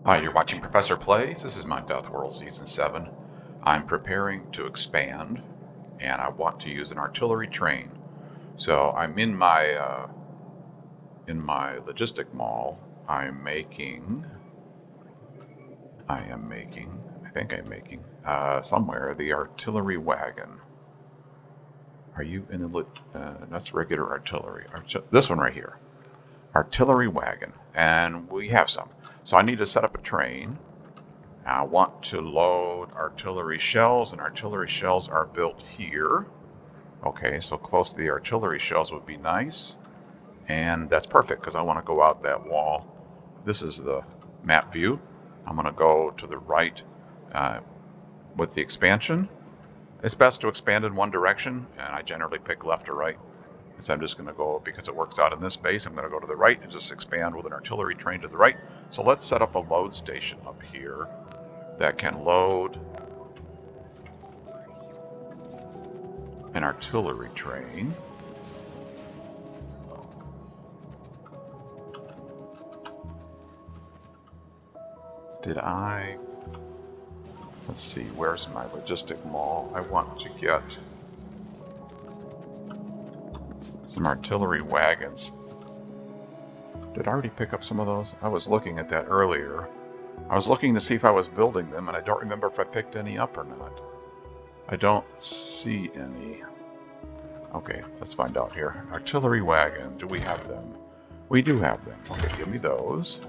Hi, you're watching Professor Plays. This is Minecraft World Season 7. I'm preparing to expand, and I want to use an artillery train. So I'm in my logistic mall. I am making somewhere the artillery wagon. Are you in the that's regular artillery. This one right here. Artillery wagon, and we have some. So I need to set up a train. I want to load artillery shells, and artillery shells are built here. Okay, so close to the artillery shells would be nice. And that's perfect because I want to go out that wall. This is the map view. I'm going to go to the right with the expansion. It's best to expand in one direction, and I generally pick left or right. So I'm just going to go, because it works out in this space, I'm going to go to the right and just expand with an artillery train to the right. So let's set up a load station up here that can load an artillery train. Let's see, where's my logistic mall? I want to get some artillery wagons. Did I already pick up some of those? I was looking at that earlier. I was looking to see if I was building them, and I don't remember if I picked any up or not. I don't see any. Okay, let's find out here. Artillery wagon, do we have them? We do have them. Okay, give me those.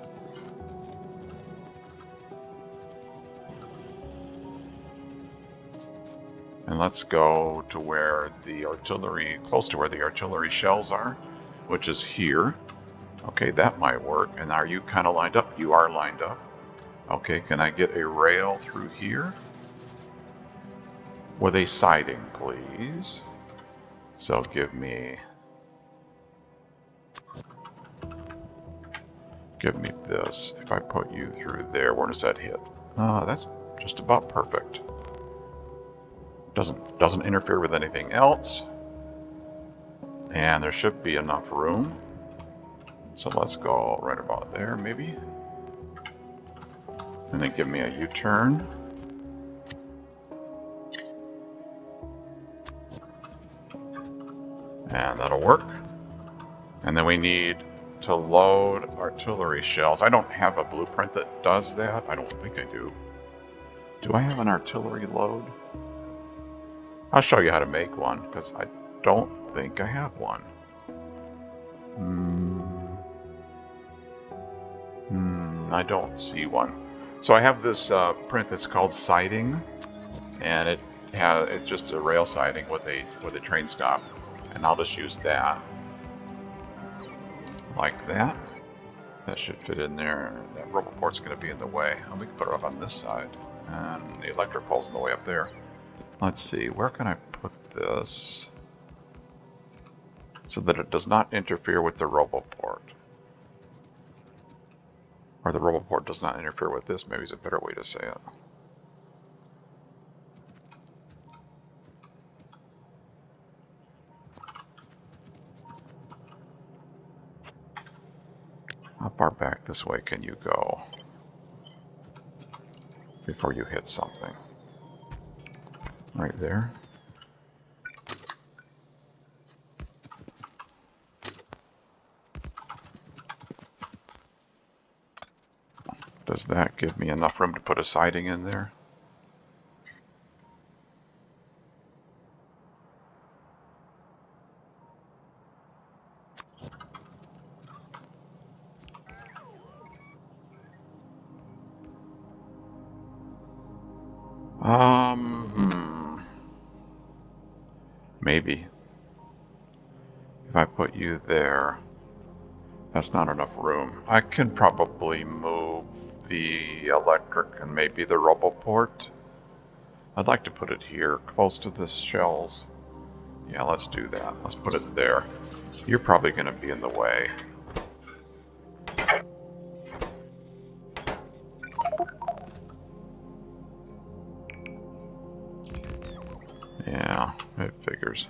And let's go to where the artillery, close to where the artillery shells are, which is here. Okay, that might work. And are you kind of lined up? You are lined up. Okay, can I get a rail through here? With a siding, please. So give me this. If I put you through there, where does that hit? That's just about perfect. Doesn't interfere with anything else. And there should be enough room. So let's go right about there, maybe. And then give me a U-turn. And that'll work. And then we need to load artillery shells. I don't have a blueprint that does that. I don't think I do. Do I have an artillery load? I'll show you how to make one, because I don't think I have one. I don't see one. So I have this print that's called siding, and it's just a rail siding with a train stop, and I'll just use that like that. That should fit in there. That rubber port's going to be in the way. We can put it up on this side, and the electric pole's in the way up there. Let's see, where can I put this so that it does not interfere with the roboport? Or the roboport does not interfere with this, maybe is a better way to say it. How far back this way can you go before you hit something? Right there. Does that give me enough room to put a siding in there? Maybe. If I put you there, that's not enough room. I can probably move the electric and maybe the roboport. I'd like to put it here, close to the shells. Yeah, let's do that. Let's put it there. You're probably going to be in the way. Yeah, it figures.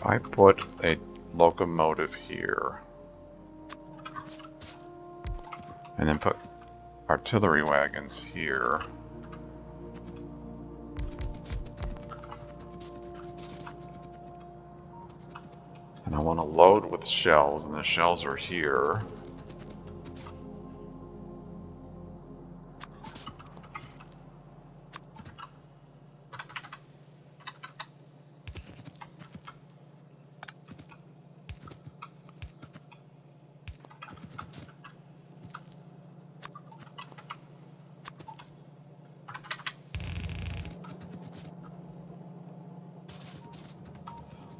I put a locomotive here, and then put artillery wagons here, and I want to load with shells, and the shells are here.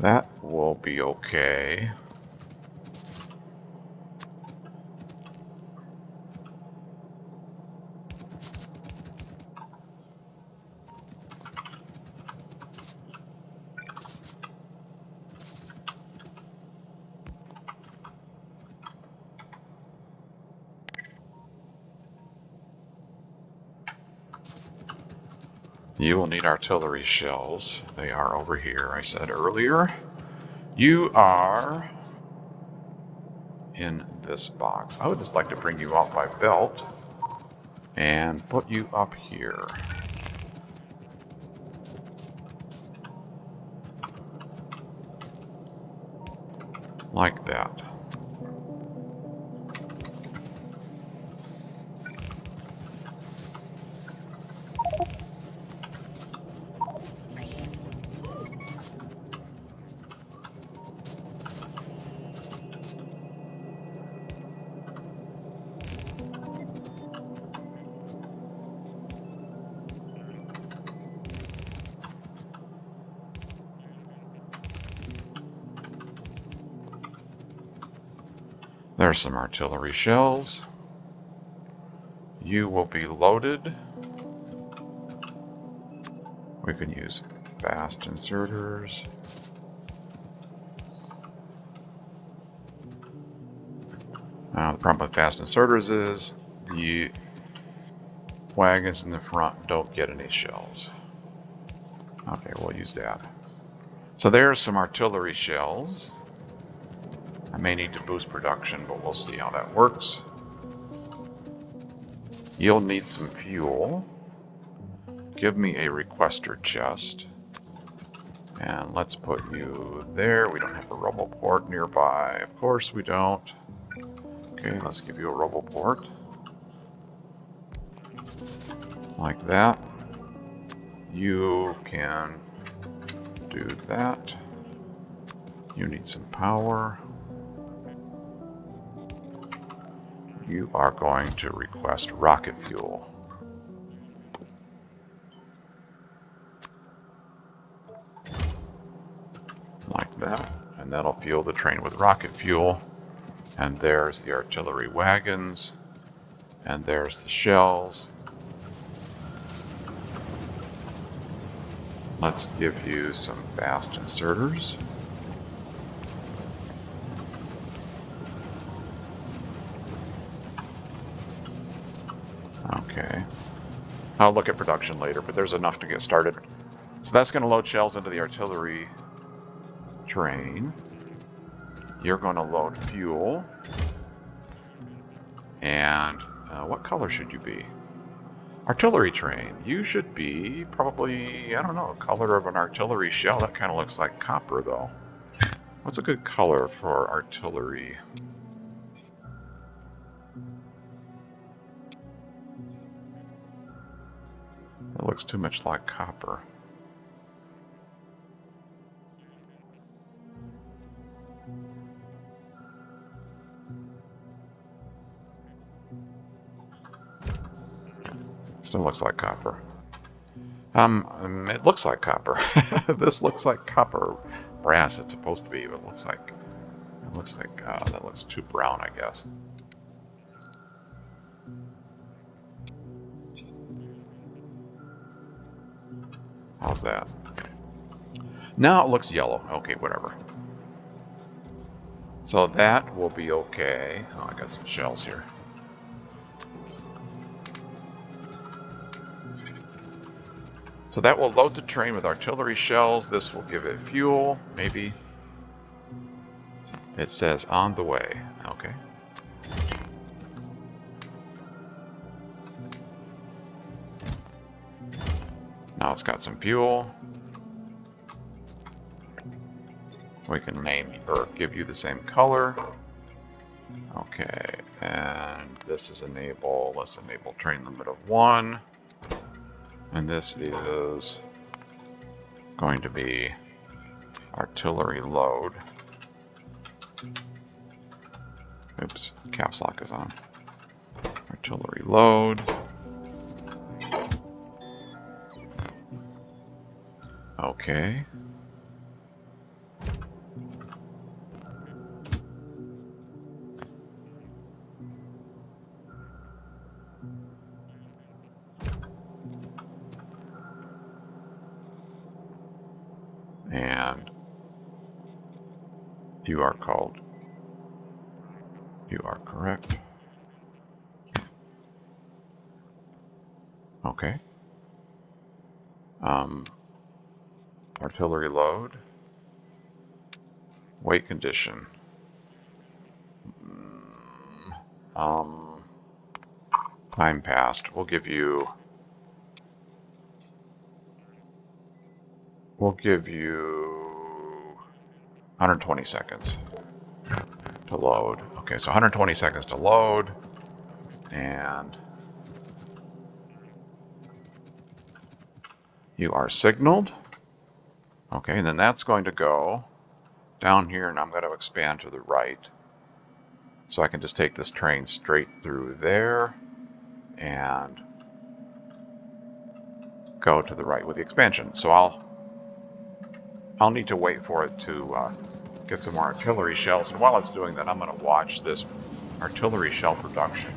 That will be okay. You will need artillery shells. They are over here, I said earlier. You are in this box. I would just like to bring you out by belt and put you up here. Like that. There's some artillery shells. You will be loaded. We can use fast inserters. The problem with fast inserters is the wagons in the front don't get any shells. Okay, we'll use that. So there's some artillery shells. I may need to boost production, but we'll see how that works. You'll need some fuel. Give me a requester chest. And let's put you there. We don't have a roboport nearby. Of course we don't. Okay, let's give you a roboport. Like that. You can do that. You need some power. You are going to request rocket fuel. Like that. And that'll fuel the train with rocket fuel. And there's the artillery wagons. And there's the shells. Let's give you some fast inserters. Okay. I'll look at production later, but there's enough to get started. So that's going to load shells into the artillery train. You're going to load fuel. And what color should you be? Artillery train. You should be probably, I don't know, color of an artillery shell. That kind of looks like copper, though. What's a good color for artillery? It looks too much like copper. Still looks like copper. It looks like copper. This looks like copper. Brass it's supposed to be, but it looks like that looks too brown, I guess. How's that? Now it looks yellow. Okay, whatever. So that will be okay. Oh, I got some shells here. So that will load the train with artillery shells. This will give it fuel, maybe. It says on the way. Okay. Now it's got some fuel. We can name or give you the same color. Okay, and this is enable. Let's enable train limit of 1. And this is going to be artillery load. Oops, caps lock is on. Artillery load. Okay. And you are called. You are correct. Okay. Artillery load. Weight condition. Time passed. We'll give you 120 seconds to load. Okay, so 120 seconds to load, and you are signaled. Okay, and then that's going to go down here, and I'm going to expand to the right. So I can just take this train straight through there and go to the right with the expansion. So I'll need to wait for it to get some more artillery shells, and while it's doing that, I'm going to watch this artillery shell production.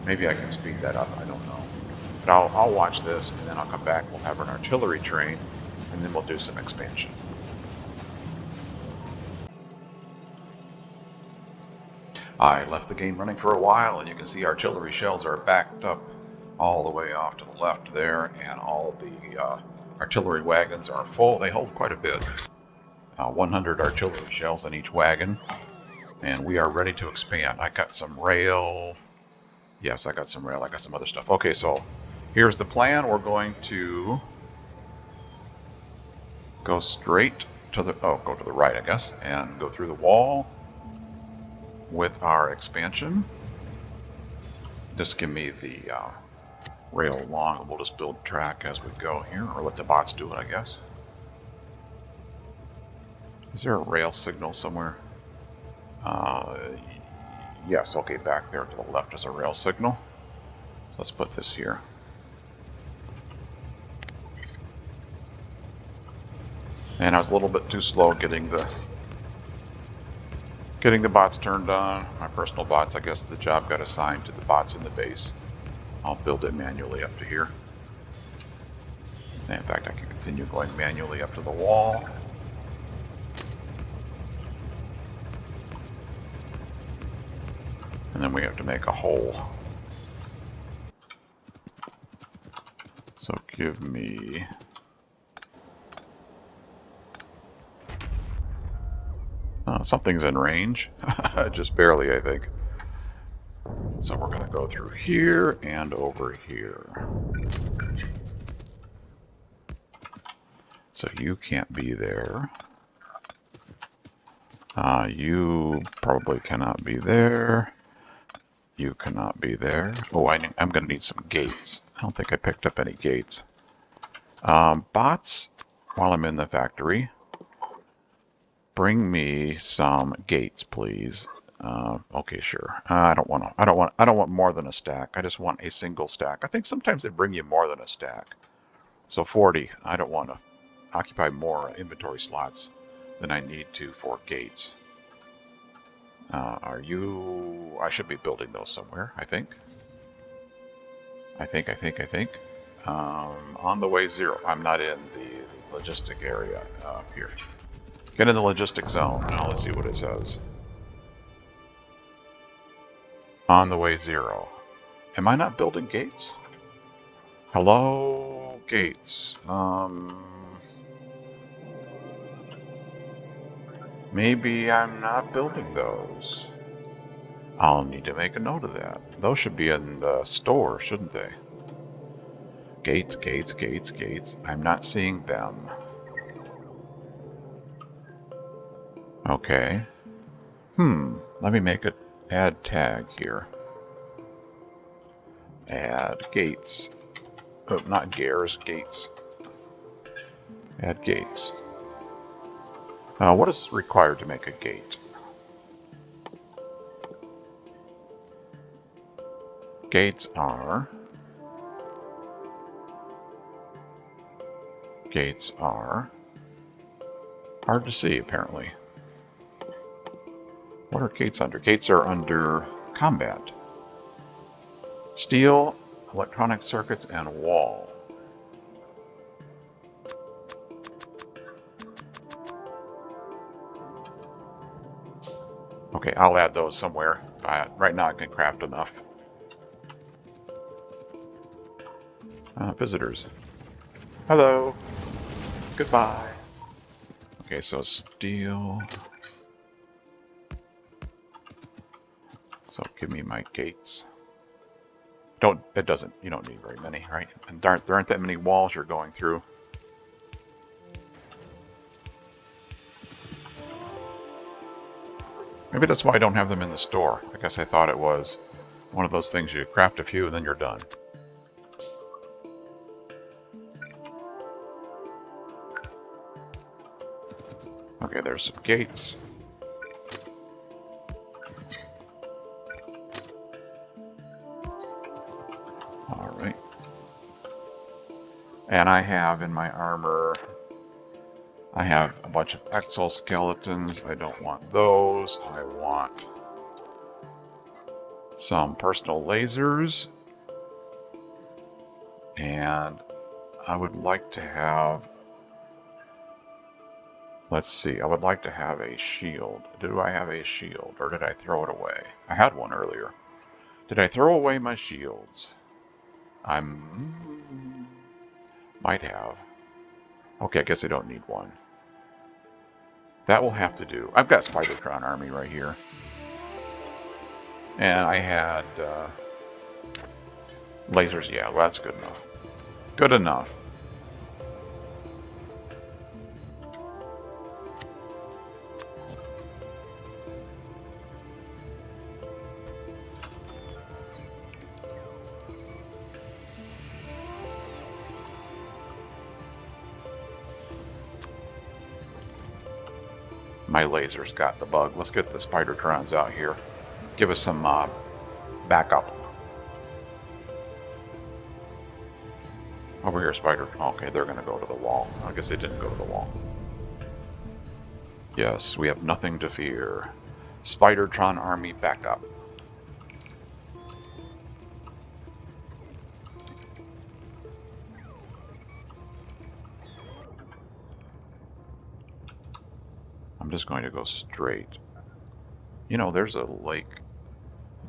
Maybe I can speed that up, I don't know. But I'll watch this, and then I'll come back, we'll have an artillery train, and then we'll do some expansion. I left the game running for a while, and you can see artillery shells are backed up all the way off to the left there, and all the artillery wagons are full. They hold quite a bit. 100 artillery shells in each wagon, and we are ready to expand. I got some rail. Yes, I got some rail. I got some other stuff. Okay, so here's the plan. We're going to go straight to the, go to the right, I guess, and go through the wall with our expansion. Just give me the rail along, and we'll just build track as we go here, or let the bots do it, I guess. Is there a rail signal somewhere? Yes, okay, back there to the left is a rail signal. So let's put this here. And I was a little bit too slow getting the bots turned on. My personal bots, I guess the job got assigned to the bots in the base. I'll build it manually up to here. And in fact, I can continue going manually up to the wall. And then we have to make a hole. So give me... something's in range. Just barely, I think. So we're going to go through here and over here. So you can't be there. You probably cannot be there. You cannot be there. Oh, I'm going to need some gates. I don't think I picked up any gates. Bots, while I'm in the factory, bring me some gates, please. Okay, sure. I don't want more than a stack. I just want a single stack. I think sometimes they bring you more than a stack. So 40. I don't want to occupy more inventory slots than I need to for gates. Are you... I should be building those somewhere, I think. I think. On the way 0. I'm not in the logistic area here. Get in the logistic zone. Now let's see what it says. On the way 0. Am I not building gates? Hello, gates. Maybe I'm not building those. I'll need to make a note of that. Those should be in the store, shouldn't they? Gates, gates, gates, gates. I'm not seeing them. Okay. Let me make an add tag here. Add gates. Oh, not gears, gates. Add gates. What is required to make a gate? Gates are hard to see, apparently. What are gates under? Gates are under combat. Steel, electronic circuits, and wall. Okay, I'll add those somewhere. Right now I can craft enough. Visitors. Hello. Goodbye. Okay, so steel. So give me my gates. You don't need very many, right? And there aren't that many walls you're going through. Maybe that's why I don't have them in the store. I guess I thought it was one of those things you craft a few and then you're done. Okay, there's some gates. Alright. And I have in my armor, I have a bunch of exoskeletons. I don't want those. I want some personal lasers. And I would like to have, let's see, I would like to have a shield. Do I have a shield or did I throw it away? I had one earlier. Did I throw away my shields? I might have. Okay, I guess I don't need one. That will have to do. I've got Spidertron army right here. And I had lasers. Yeah, well, that's good enough. Good enough. My lasers got the bug. Let's get the Spidertrons out here. Give us some backup. Over here, Spider. Okay, they're going to go to the wall. I guess they didn't go to the wall. Yes, we have nothing to fear. Spidertron army backup. I'm just going to go straight. You know, there's a lake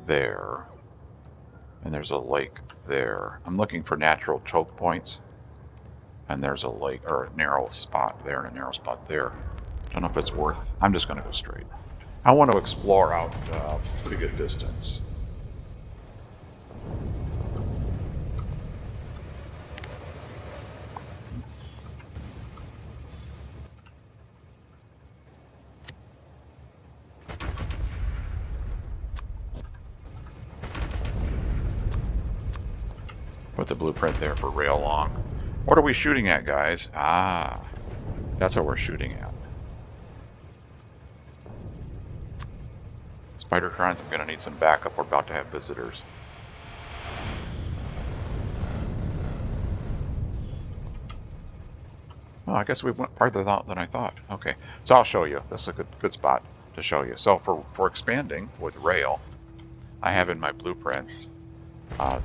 there. And there's a lake there. I'm looking for natural choke points. And there's a lake, or a narrow spot there and a narrow spot there. Don't know if it's worth. I'm just going to go straight. I want to explore out a pretty good distance. Put the blueprint there for rail long. What are we shooting at, guys? Ah, that's what we're shooting at. Spidertrons, I'm going to need some backup. We're about to have visitors. Oh, I guess we went farther than I thought. Okay, so I'll show you. This is a good spot to show you. So for expanding with rail, I have in my blueprints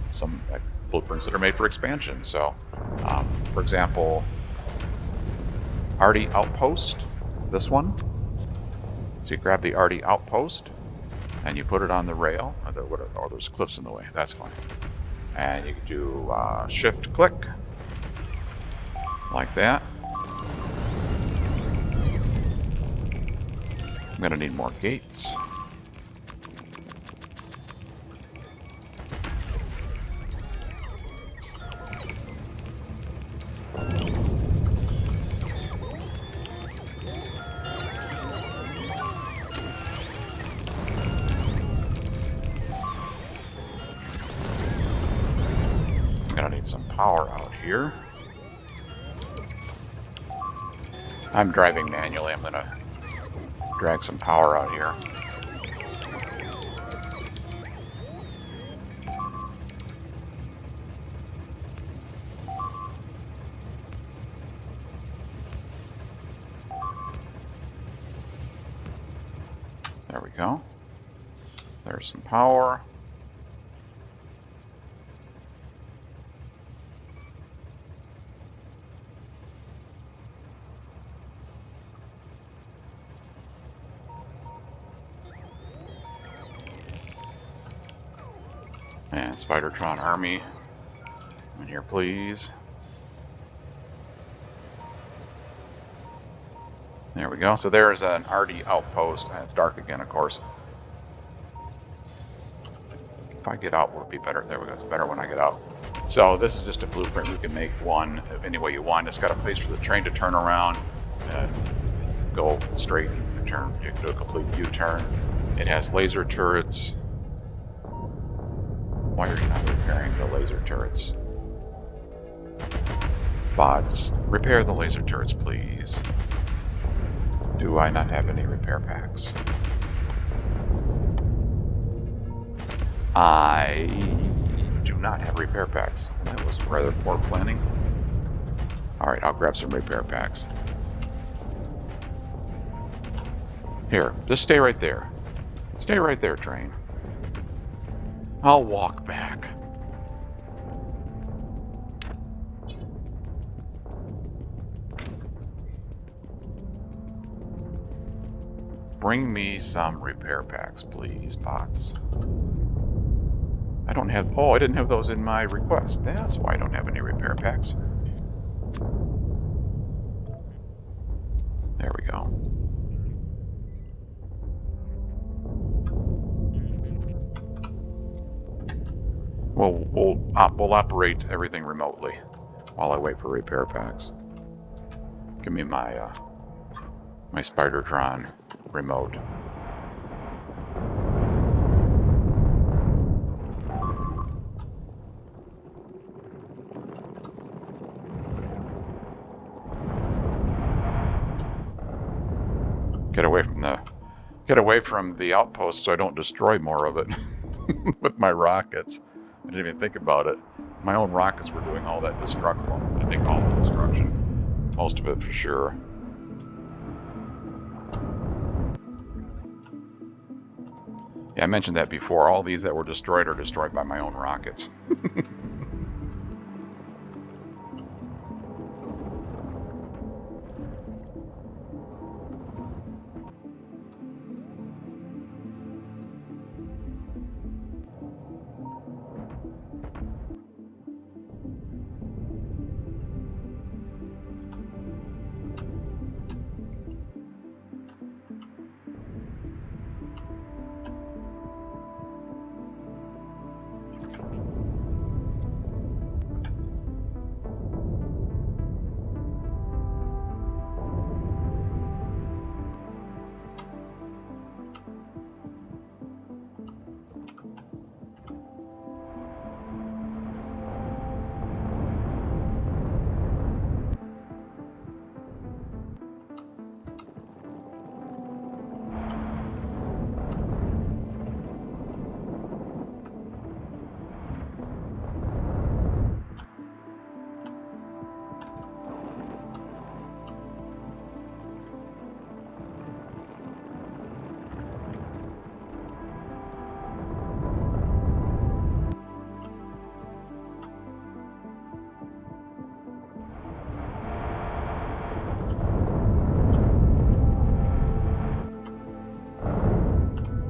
some blueprints that are made for expansion. So, for example, Arti Outpost, this one. So you grab the Arti Outpost and you put it on the rail. Oh, there's cliffs in the way. That's fine. And you can do shift click like that. I'm gonna need more gates. I'm gonna need some power out here. I'm driving manually. I'm gonna drag some power out here. There we go. There's some power. And Spidertron Army. In here, please. There we go. So there's an Arti outpost. It's dark again, of course. If I get out, will it be better? There we go. It's better when I get out. So this is just a blueprint. You can make one any way you want. It's got a place for the train to turn around, go straight, turn, do a complete U-turn. It has laser turrets. Why are you not repairing the laser turrets? Bots, repair the laser turrets, please. Do I not have any repair packs? I do not have repair packs. That was rather poor planning. Alright, I'll grab some repair packs. Here, just stay right there. Stay right there, train. I'll walk back. Bring me some repair packs, please, bots. I don't have... Oh, I didn't have those in my request. That's why I don't have any repair packs. There we go. We'll operate everything remotely while I wait for repair packs. Give me my my Spidertron remote. Get away from the outpost so I don't destroy more of it with my rockets. I didn't even think about it. My own rockets were doing all that destruction. I think all the destruction. Most of it for sure. Yeah, I mentioned that before. All these that were destroyed are destroyed by my own rockets.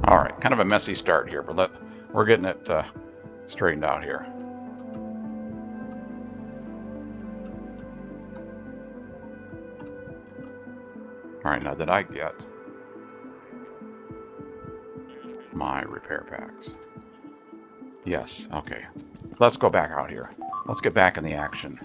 Alright, kind of a messy start here, but we're getting it straightened out here. Alright, now did I get... my repair packs. Yes, okay. Let's go back out here. Let's get back in the action.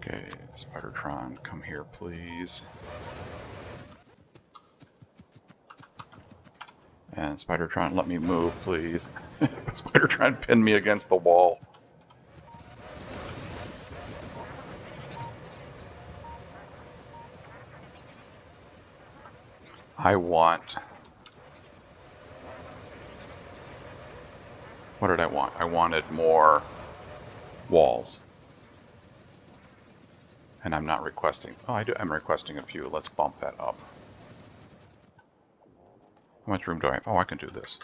Okay, Spidertron, come here, please. And Spidertron, let me move, please. Spidertron pinned me against the wall. I want... What did I want? I wanted more walls. And I'm not requesting... Oh, I'm requesting a few. Let's bump that up. How much room do I have? Oh, I can do this.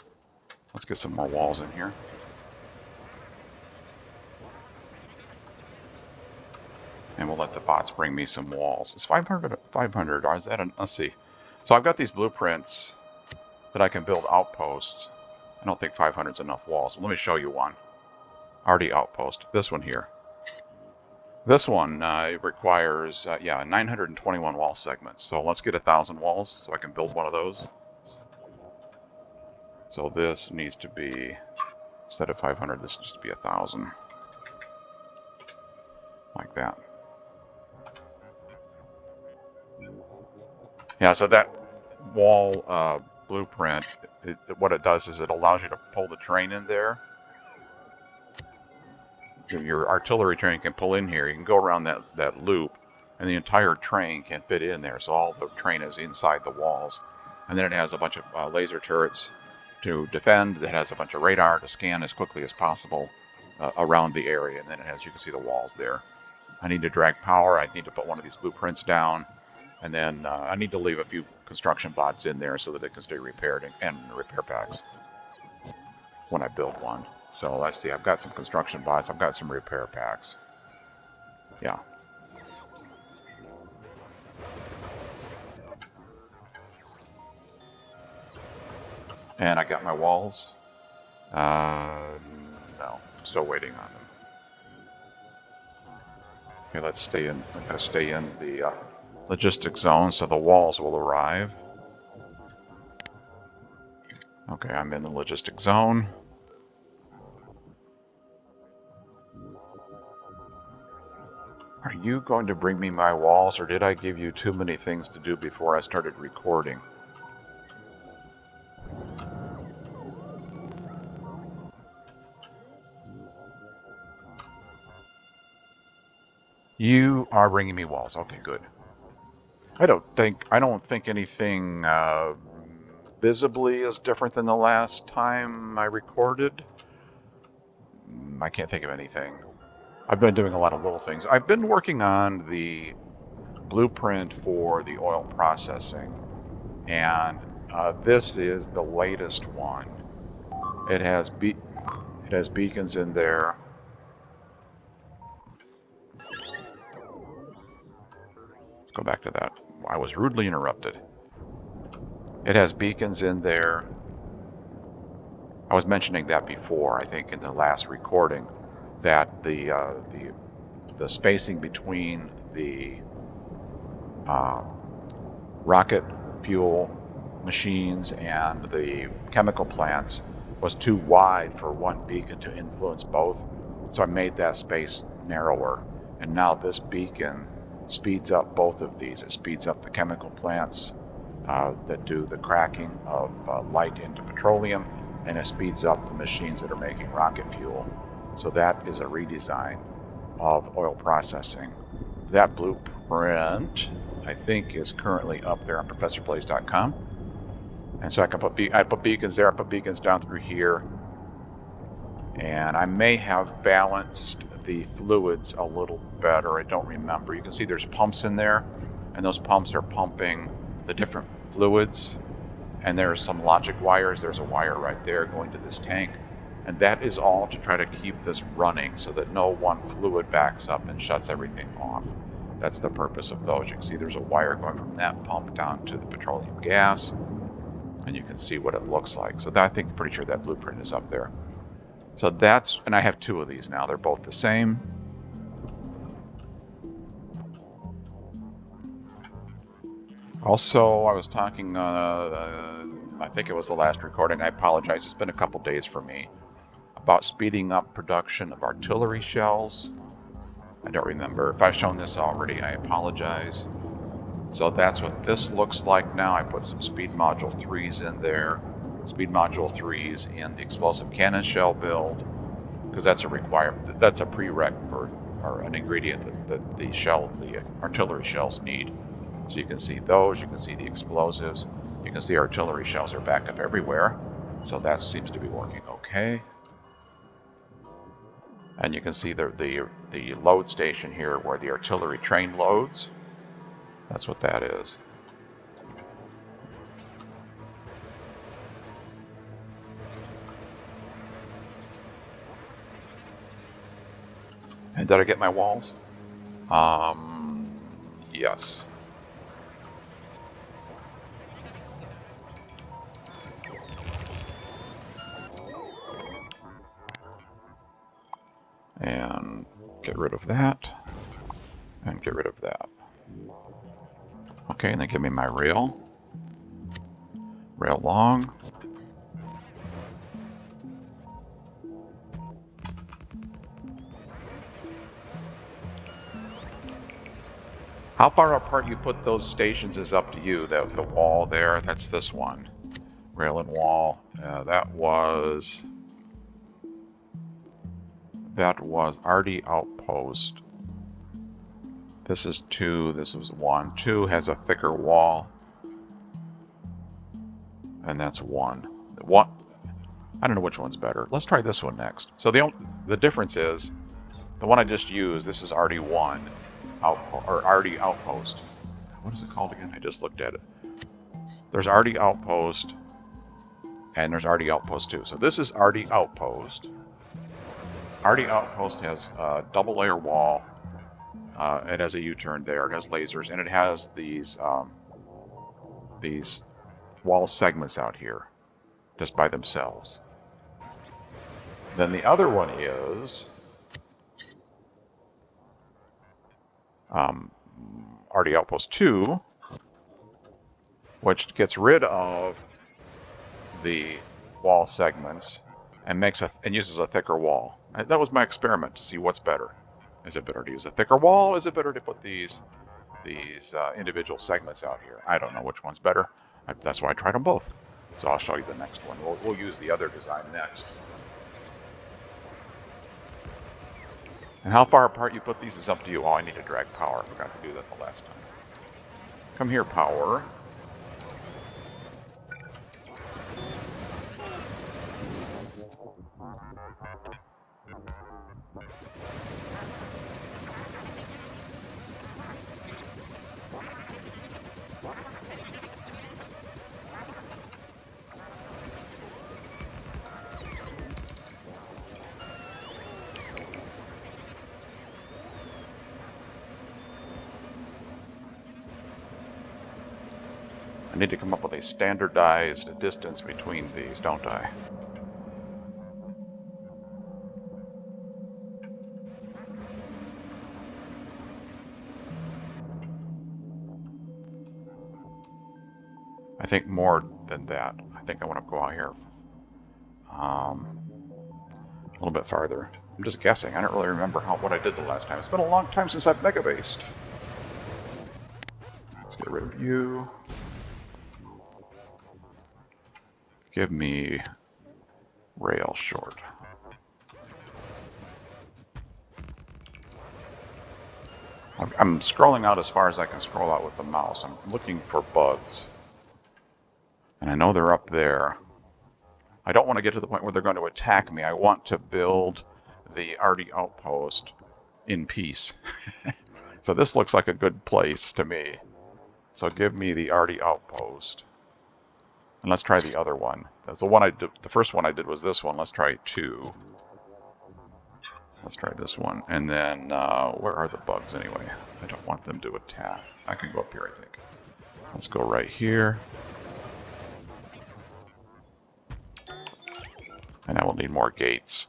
Let's get some more walls in here. And we'll let the bots bring me some walls. It's 500, or is that let's see. So I've got these blueprints that I can build outposts. I don't think 500 is enough walls. Let me show you one. Arti outpost. This one here. This one requires, 921 wall segments. So let's get 1,000 walls so I can build one of those. So this needs to be, instead of 500, this needs to be 1,000. Like that. Yeah, so that wall blueprint, what it does is it allows you to pull the train in there. Your artillery train can pull in here. You can go around that loop, and the entire train can fit in there. So all the train is inside the walls. And then it has a bunch of laser turrets to defend. It has a bunch of radar to scan as quickly as possible around the area. And then it has, you can see the walls there. I need to drag power. I need to put one of these blueprints down. And then I need to leave a few construction bots in there so that it can stay repaired and repair packs when I build one. So let's see, I've got some construction bots, I've got some repair packs. Yeah. And I got my walls. No, still waiting on them. Okay, let's stay in. I'm gonna stay in the logistics zone so the walls will arrive. Okay, I'm in the logistics zone. Are you going to bring me my walls, or did I give you too many things to do before I started recording? You are bringing me walls. Okay, good. I don't think anything visibly is different than the last time I recorded. I can't think of anything. I've been doing a lot of little things. I've been working on the blueprint for the oil processing, and this is the latest one. It has beacons in there. Let's go back to that. I was rudely interrupted. It has beacons in there. I was mentioning that before, I think, in the last recording, that the spacing between the rocket fuel machines and the chemical plants was too wide for one beacon to influence both. So I made that space narrower. And now this beacon speeds up both of these. It speeds up the chemical plants that do the cracking of light into petroleum, and it speeds up the machines that are making rocket fuel. So that is a redesign of oil processing. That blueprint, I think, is currently up there on ProfessorPlays.com. And so I can put beacons there, I put beacons down through here. And I may have balanced the fluids a little better. I don't remember. You can see there's pumps in there, and those pumps are pumping the different fluids. And there's some logic wires. There's a wire right there going to this tank. And that is all to try to keep this running so that no one fluid backs up and shuts everything off. That's the purpose of those. You can see there's a wire going from that pump down to the petroleum gas. And you can see what it looks like. So that, I think, pretty sure that blueprint is up there. So that's, and I have two of these now. They're both the same. Also, I was talking, I think it was the last recording, I apologize, it's been a couple days for me, about speeding up production of artillery shells. I don't remember. If I've shown this already, I apologize. So that's what this looks like now. I put some speed module 3s in there. Speed module 3s in the explosive cannon shell build, because that's a requirement, that's a prereq for, or an ingredient that the artillery shells need. So you can see those, you can see the explosives, you can see artillery shells are backed up everywhere. So that seems to be working okay. And you can see the load station here where the artillery train loads. That's what that is. And did I get my walls? Yes. And get rid of that, and get rid of that. Okay, and then give me my rail long. How far apart you put those stations is up to you. The wall there, that's this one. Rail and wall, that was Arti outpost. This is 2, this was 1. 2 has a thicker wall. And that's 1. I don't know which one's better. Let's try this one next. So the difference is, the one I just used, this is Arti 1, or Arti outpost. What is it called again? I just looked at it. There's Arti outpost, and there's Arti outpost 2. So this is Arti outpost. Arti outpost has a double layer wall. It has a U-turn there. It has lasers, and it has these wall segments out here, just by themselves. Then the other one is Arti outpost 2, which gets rid of the wall segments and uses a thicker wall. That was my experiment to see what's better. Is it better to use a thicker wall? Is it better to put these individual segments out here? I don't know which one's better. That's why I tried them both. So I'll show you the next one. We'll use the other design next. And how far apart you put these is up to you. Oh, I need to drag power. I forgot to do that the last time. Come here, power. I need to come up with a standardized distance between these, don't I? I think more than that. I think I want to go out here a little bit farther. I'm just guessing. I don't really remember what I did the last time. It's been a long time since I've mega-based. Let's get rid of you. Give me rail short. I'm scrolling out as far as I can scroll out with the mouse. I'm looking for bugs. And I know they're up there. I don't want to get to the point where they're going to attack me. I want to build the Arti outpost in peace. So this looks like a good place to me. So give me the Arti outpost. And let's try the other one. That's the one I did. The first one I did was this one. Let's try 2. Let's try this one. And then, where are the bugs anyway? I don't want them to attack. I can go up here, I think. Let's go right here. And I will need more gates.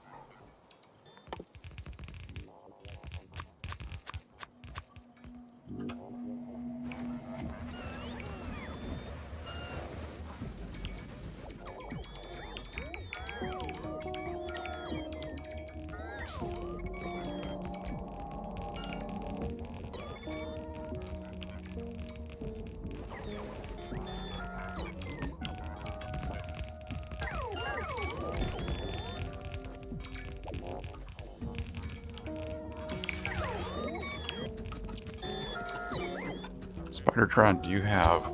Spidertron, do you have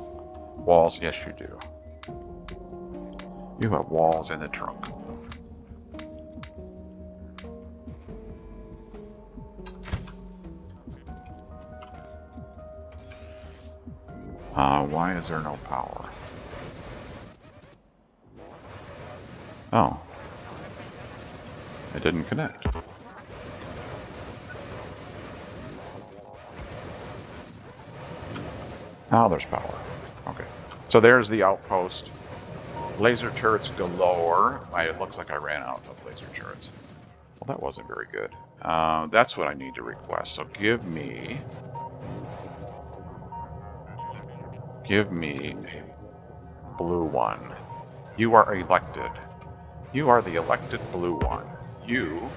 walls? Yes, you do. You have walls in the trunk. Why is there no power? Oh. It didn't connect. Now there's power. Okay. So there's the outpost. Laser turrets galore. It looks like I ran out of laser turrets. Well, that wasn't very good. That's what I need to request. So give me a blue one. You are elected. You are the elected blue one. You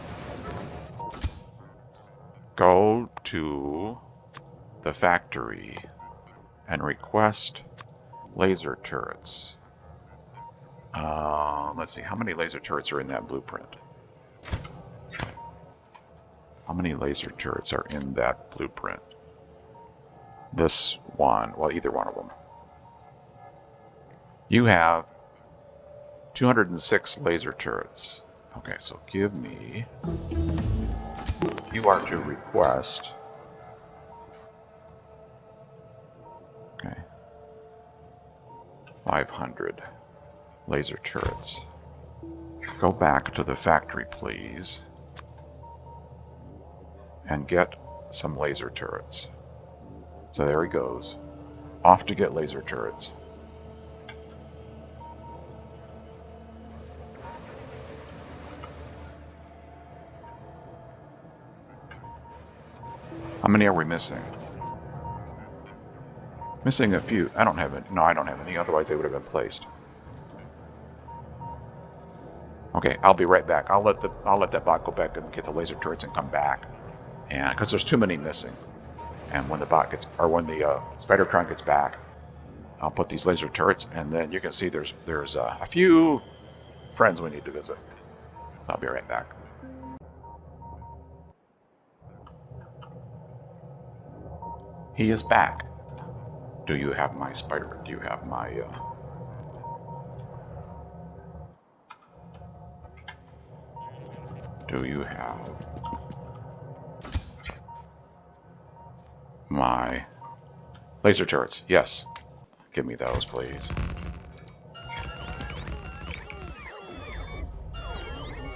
go to the factory and request laser turrets. Let's see, how many laser turrets are in that blueprint? How many laser turrets are in that blueprint? This one, well, either one of them. You have 206 laser turrets. Okay, so give me, you are to request, okay, 500 laser turrets. Go back to the factory, please, and get some laser turrets. So there he goes, off to get laser turrets. How many are we missing? Missing a few. I don't have any. No, I don't have any. Otherwise, they would have been placed. Okay, I'll be right back. I'll let that bot go back and get the laser turrets and come back. And because there's too many missing. And when the bot gets, or when the Spidertron gets back, I'll put these laser turrets, and then you can see there's a few friends we need to visit. So I'll be right back. He is back. Do you have my spider? Do you have my do you have my laser turrets? Yes. Give me those, please.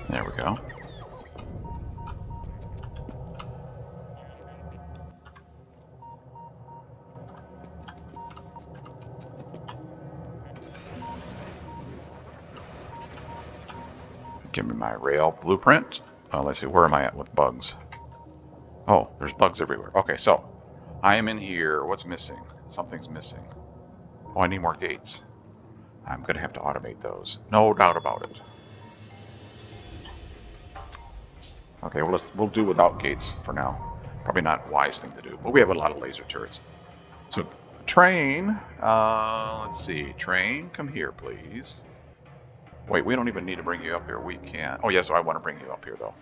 There we go. Give me my rail blueprint. Let's see, where am I at with bugs? Oh, there's bugs everywhere. Okay, so I am in here. What's missing? Something's missing. Oh, I need more gates. I'm going to have to automate those. No doubt about it. Okay, well, we'll do without gates for now. Probably not a wise thing to do, but we have a lot of laser turrets. So, train, let's see. Train, come here, please. Wait, we don't even need to bring you up here. We can. Oh, yes, I want to bring you up here, though.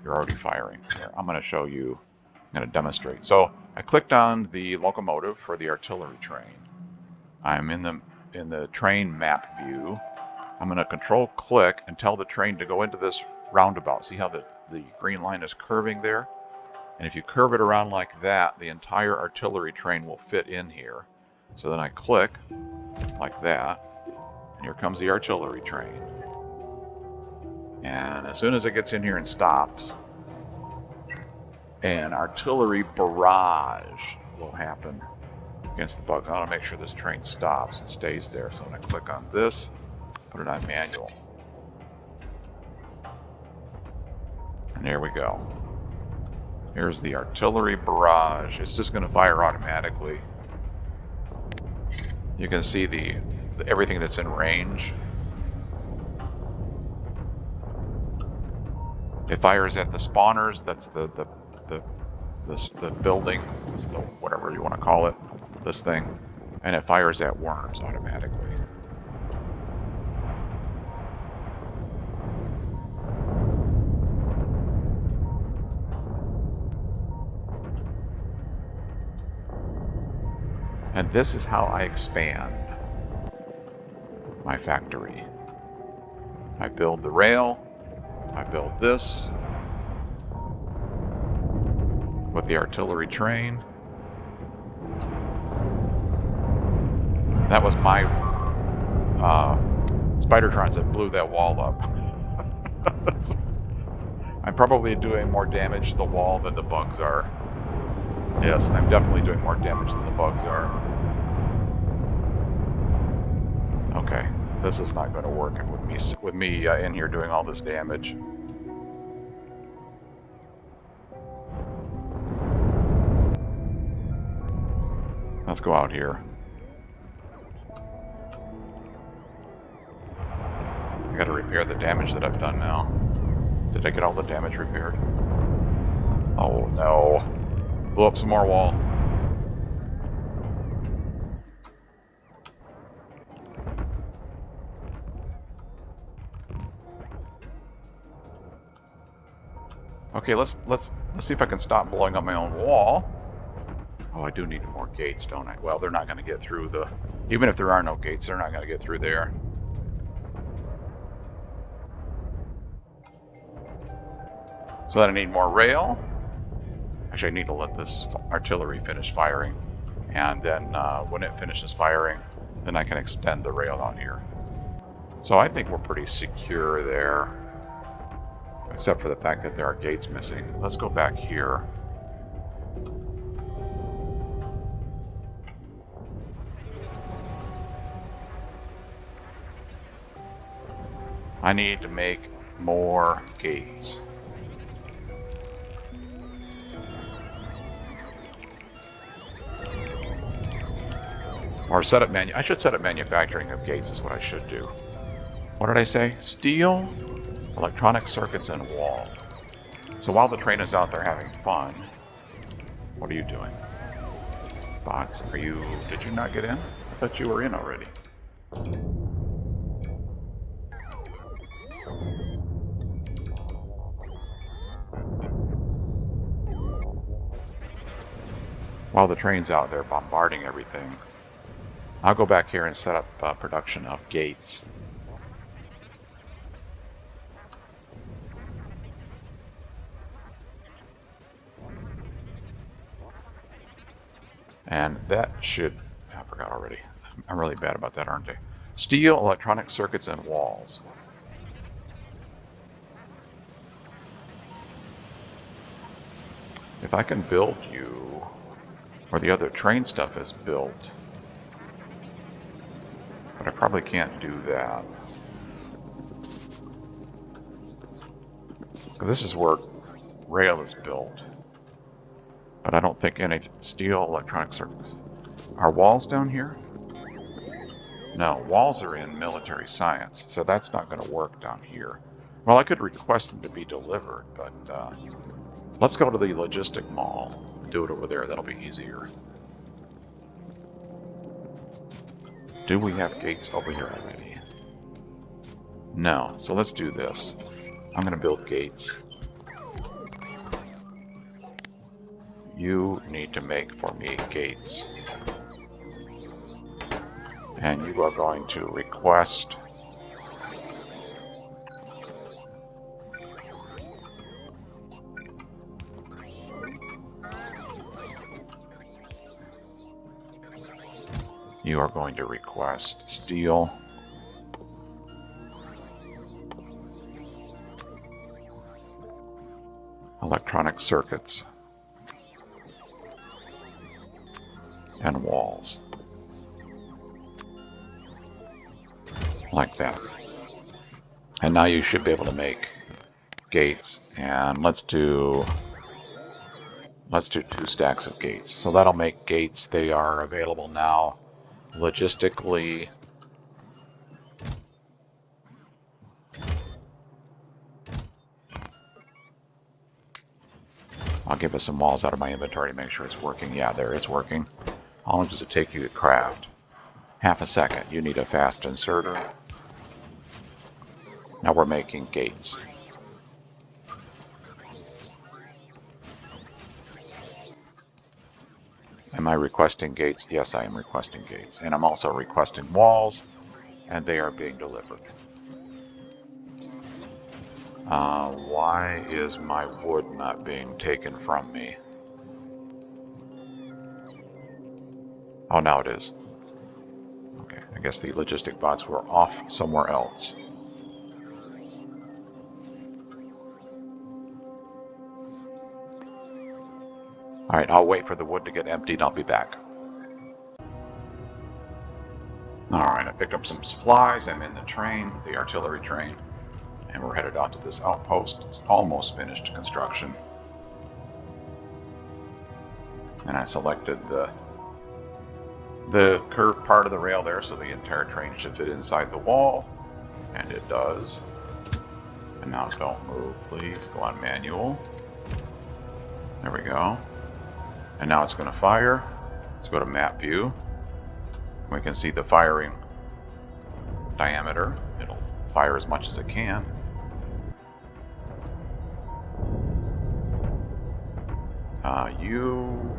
You're already firing. Here, I'm going to show you. I'm going to demonstrate. So I clicked on the locomotive for the artillery train. I'm in the train map view. I'm going to control click and tell the train to go into this roundabout. See how the green line is curving there? And if you curve it around like that, the entire artillery train will fit in here. So then I click like that, and here comes the artillery train. And as soon as it gets in here and stops, an artillery barrage will happen against the bugs. I want to make sure this train stops and stays there. So I'm going to click on this, put it on manual. And there we go. Here's the artillery barrage. It's just going to fire automatically. You can see the everything that's in range. It fires at the spawners. That's the building. It's the whatever you want to call it. This thing, and it fires at worms automatically. And this is how I expand my factory. I build the rail, I build this with the artillery train. That was my Spidertrons that blew that wall up. I'm probably doing more damage to the wall than the bugs are. Yes, I'm definitely doing more damage than the bugs are. Okay, this is not going to work with me in here doing all this damage. Let's go out here. I got to repair the damage that I've done now. Did I get all the damage repaired? Oh no. Blow up some more wall. Okay, let's see if I can stop blowing up my own wall. Oh, I do need more gates, don't I? Well, they're not going to get through the... Even if there are no gates, they're not going to get through there. So then I need more rail. Actually, I need to let this artillery finish firing. And then when it finishes firing, then I can extend the rail out here. So I think we're pretty secure there. Except for the fact that there are gates missing. Let's go back here. I need to make more gates. Or set up I should set up manufacturing of gates is what I should do. What did I say? Steel, electronic circuits, and wall. So while the train is out there having fun, what are you doing? Bots, did you not get in? I thought you were in already. While the train's out there bombarding everything, I'll go back here and set up production of gates. And that should... I forgot already. I'm really bad about that, aren't I? Steel, electronic circuits, and walls. If I can build you, or the other train stuff is built, but I probably can't do that. This is where rail is built. But I don't think any steel, electronic circuits. Are walls down here? No, walls are in military science, so that's not going to work down here. Well, I could request them to be delivered, but let's go to the logistic mall and do it over there. That'll be easier. Do we have gates over here already? No, so let's do this. I'm going to build gates. You need to make for me gates. And you are going to request You are going to request steel, electronic circuits, and walls. Like that. And now you should be able to make gates, and let's do 2 stacks of gates. So that'll make gates. They are available now logistically. I'll give us some walls out of my inventory to make sure it's working. Yeah, there, it's working. How long does it take you to craft? Half a second. You need a fast inserter. Now we're making gates. Am I requesting gates? Yes, I am requesting gates. And I'm also requesting walls, and they are being delivered. Why is my wood not being taken from me? Oh, now it is. Okay, I guess the logistic bots were off somewhere else. Alright, I'll wait for the wood to get emptied. I'll be back. Alright, I picked up some supplies. I'm in the train, the artillery train, and we're headed out to this outpost. It's almost finished construction. And I selected the curved part of the rail there, so the entire train should fit inside the wall. And it does. And now don't move, please. Go on manual. There we go. And now it's going to fire. Let's go to map view. We can see the firing diameter. It'll fire as much as it can. You...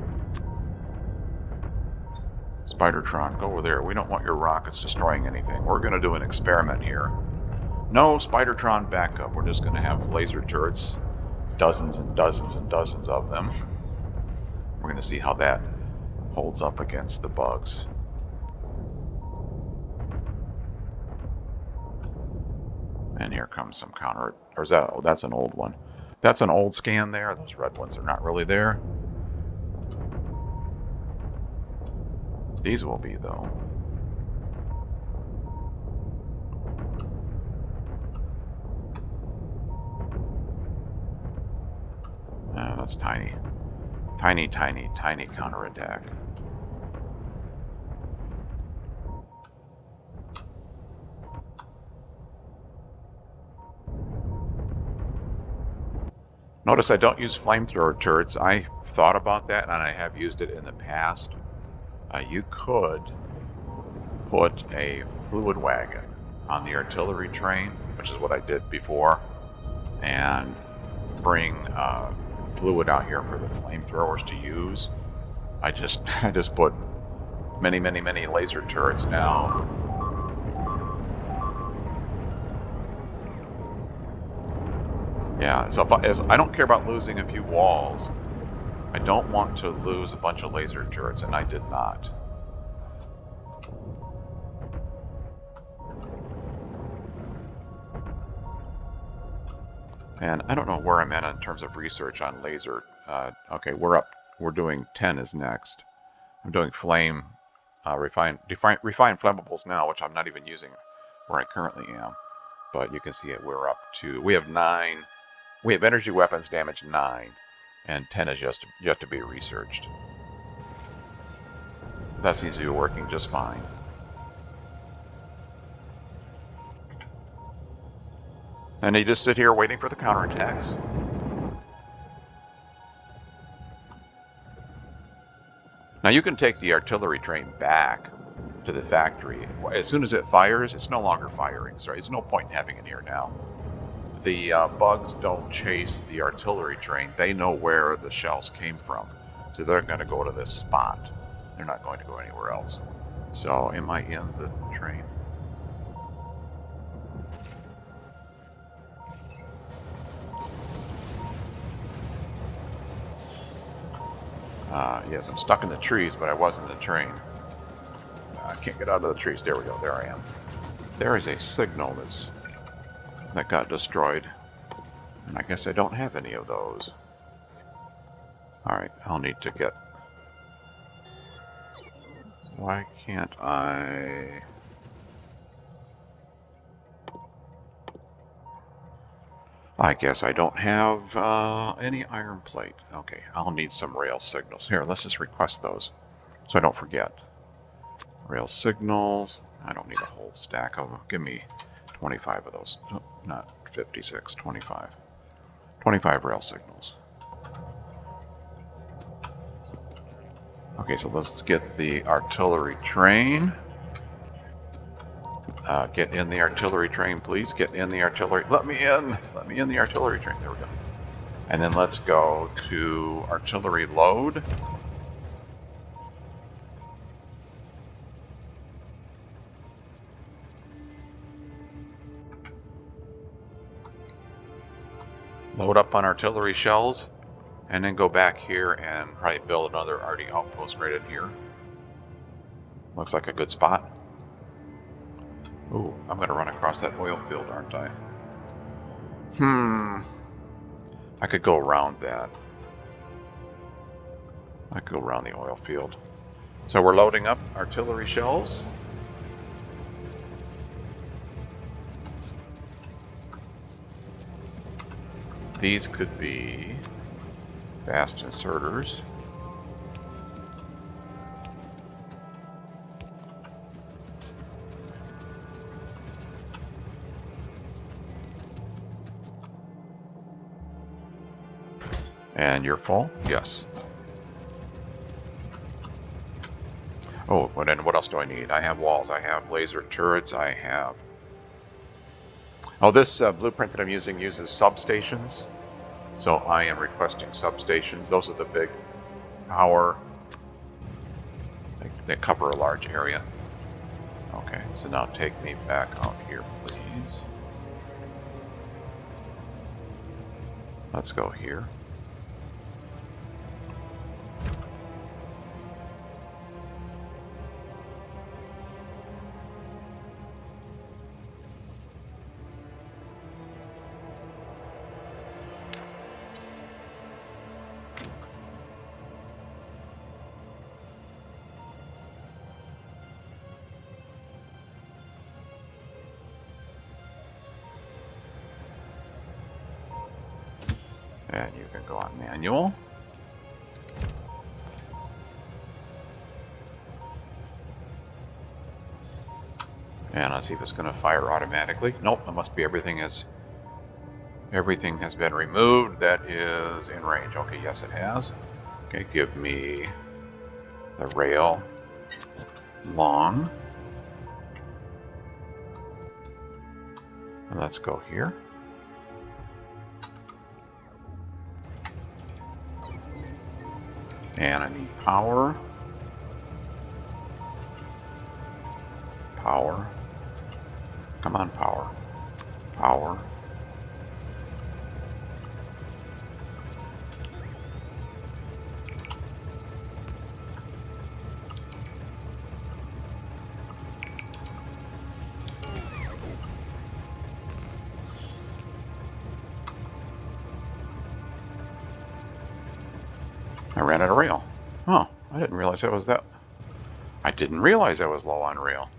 Spidertron, go over there. We don't want your rockets destroying anything. We're going to do an experiment here. No Spidertron backup. We're just going to have laser turrets. Dozens and dozens and dozens of them. We're going to see how that holds up against the bugs. And here comes some counter... Or is that... Oh, that's an old one. That's an old scan there. Those red ones are not really there. These will be, though. That's tiny. Tiny, tiny, tiny counterattack. Notice I don't use flamethrower turrets. I thought about that, and I have used it in the past. You could put a fluid wagon on the artillery train, which is what I did before, and bring fluid out here for the flamethrowers to use. I just put many laser turrets now. Yeah, so I don't care about losing a few walls. I don't want to lose a bunch of laser turrets, and I did not. And I don't know where I'm at in terms of research on laser. Okay, we're up. We're doing 10 is next. I'm doing flame, refined flammables now, which I'm not even using where I currently am. But you can see it. We're up to. We have 9. We have energy weapons damage 9, and 10 is just yet to be researched. That seems to be working just fine. And they just sit here waiting for the counterattacks. Now you can take the artillery train back to the factory. As soon as it fires, it's no longer firing. So there's no point in having it here now. The bugs don't chase the artillery train. They know where the shells came from. So they're going to go to this spot. They're not going to go anywhere else. So am I in the train? Yes, I'm stuck in the trees, but I was in the train. I can't get out of the trees. There we go. There I am. There is a signal that got destroyed. And I guess I don't have any of those. Alright, I'll need to get... Why can't I... I guess I don't have any iron plate. Okay, I'll need some rail signals. Here, let's just request those so I don't forget. Rail signals. I don't need a whole stack of them. Give me 25 of those. Oh, not 56, 25. 25 rail signals. Okay, so let's get the artillery train. Get in the artillery train, please. Get in the artillery. Let me in. Let me in the artillery train. There we go. And then let's go to artillery load. Load up on artillery shells. And then go back here and probably build another Arti outpost right in here. Looks like a good spot. Ooh, I'm going to run across that oil field, aren't I? I could go around that. I could go around the oil field. So we're loading up artillery shells. These could be fast inserters. And you're full? Yes. Oh, and then what else do I need? I have walls, I have laser turrets, I have... Oh, this blueprint that I'm using uses substations. So I am requesting substations. Those are the big power. They cover a large area. Okay, so now take me back out here, please. Let's go here. And you can go on manual. And let's see if it's going to fire automatically. Nope, it must be everything has been removed that is in range. Okay, yes it has. Okay, give me the rail long. And let's go here. And I need power. Power. Come on, power. Power. I ran out of rail. Oh, I didn't realize that was that. I didn't realize I was low on rail.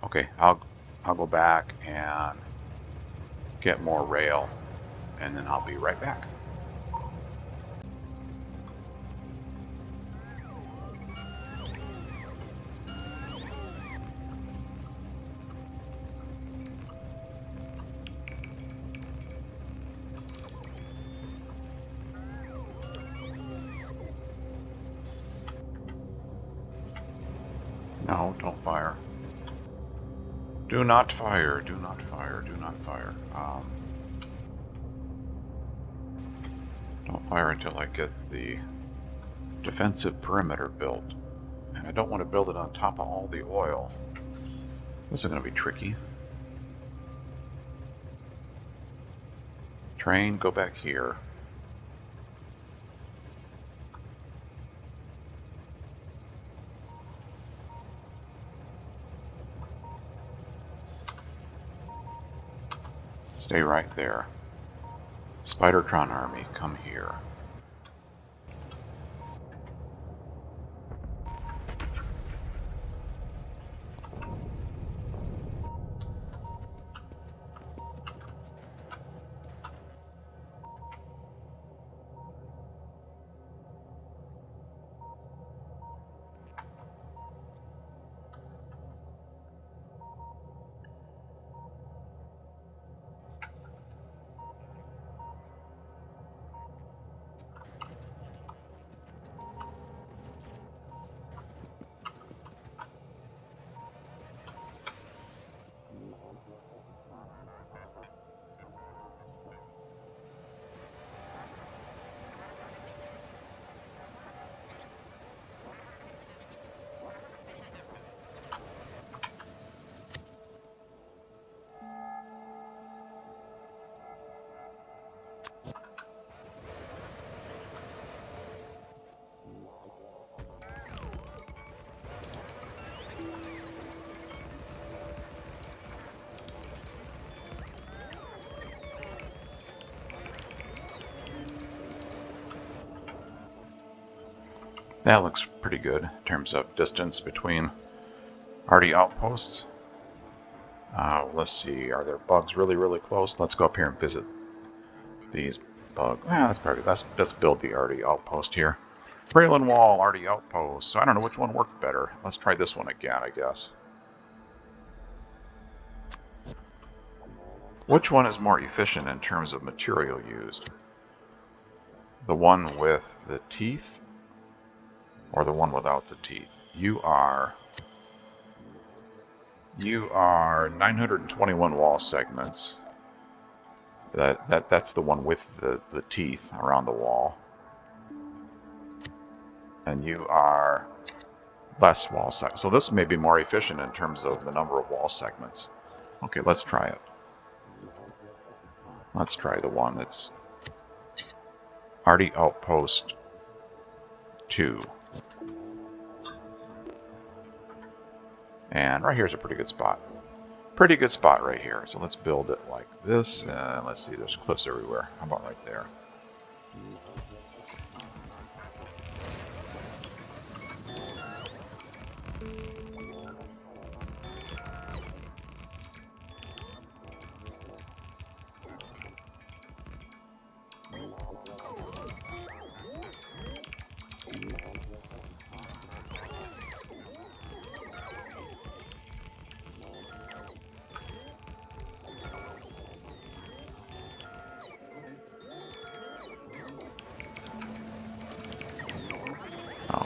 Okay, I'll go back and get more rail, and then I'll be right back. No, don't fire. Do not fire, do not fire, do not fire. Don't fire until I get the defensive perimeter built. And I don't want to build it on top of all the oil. This is going to be tricky. Train, go back here. Stay right there. Spidertron army, come here. That looks pretty good in terms of distance between Arti outposts. Let's see, are there bugs really close? Let's go up here and visit these bugs. Yeah, let's build the Arti outpost here. Braylon Wall, Arti outpost. So I don't know which one worked better. Let's try this one again, I guess. Which one is more efficient in terms of material used? The one with the teeth or the one without the teeth? You are 921 wall segments. That's the one with the teeth around the wall. And you are less wall segments. So this may be more efficient in terms of the number of wall segments. Okay, let's try it. Let's try the one that's Arti Outpost 2. And right here's a pretty good spot. Pretty good spot right here. So let's build it like this. Let's see, there's cliffs everywhere. How about right there?